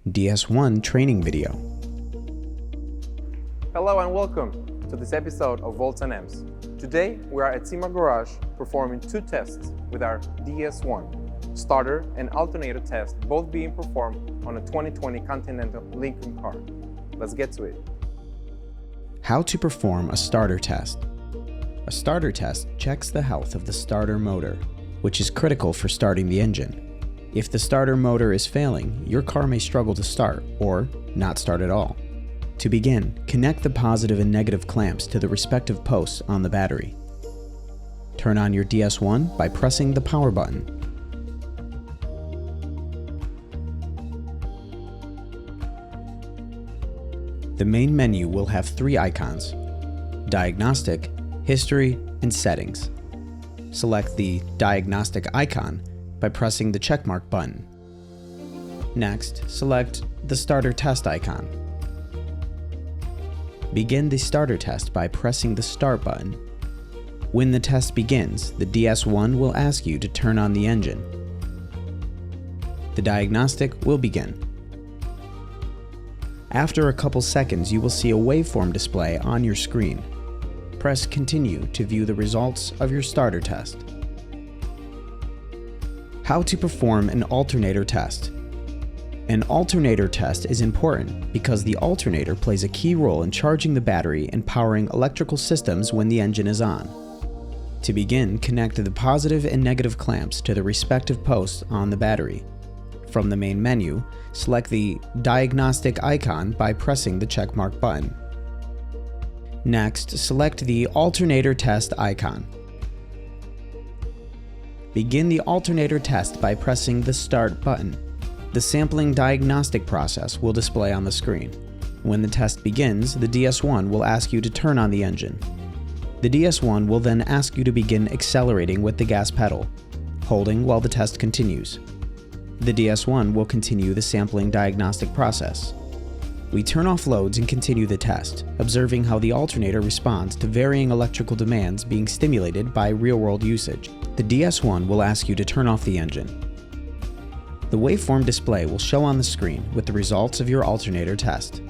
DS1 training video. Hello and welcome to this episode of Volts and Amps. Today we are at SEMA Garage performing two tests with our DS1 starter and alternator test, both being performed on a 2020 Continental Lincoln car. Let's get to it. How to perform a starter test. A starter test checks the health of the starter motor, which is critical for starting the engine. If the starter motor is failing, your car may struggle to start or not start at all. To begin, connect the positive and negative clamps to the respective posts on the battery. Turn on your DS1 by pressing the power button. The main menu will have three icons: Diagnostic, History, and Settings. Select the Diagnostic icon by pressing the checkmark button. Next, select the Starter Test icon. Begin the starter test by pressing the Start button. When the test begins, the DS1 will ask you to turn on the engine. The diagnostic will begin. After a couple seconds, you will see a waveform display on your screen. Press Continue to view the results of your starter test. How to perform an alternator test. An alternator test is important because the alternator plays a key role in charging the battery and powering electrical systems when the engine is on. To begin, connect the positive and negative clamps to the respective posts on the battery. From the main menu, select the Diagnostic icon by pressing the checkmark button. Next, select the Alternator Test icon. Begin the alternator test by pressing the Start button. The sampling diagnostic process will display on the screen. When the test begins, the DS1 will ask you to turn on the engine. The DS1 will then ask you to begin accelerating with the gas pedal, holding while the test continues. The DS1 will continue the sampling diagnostic process. We turn off loads and continue the test, observing how the alternator responds to varying electrical demands being stimulated by real-world usage. The DS1 will ask you to turn off the engine. The waveform display will show on the screen with the results of your alternator test.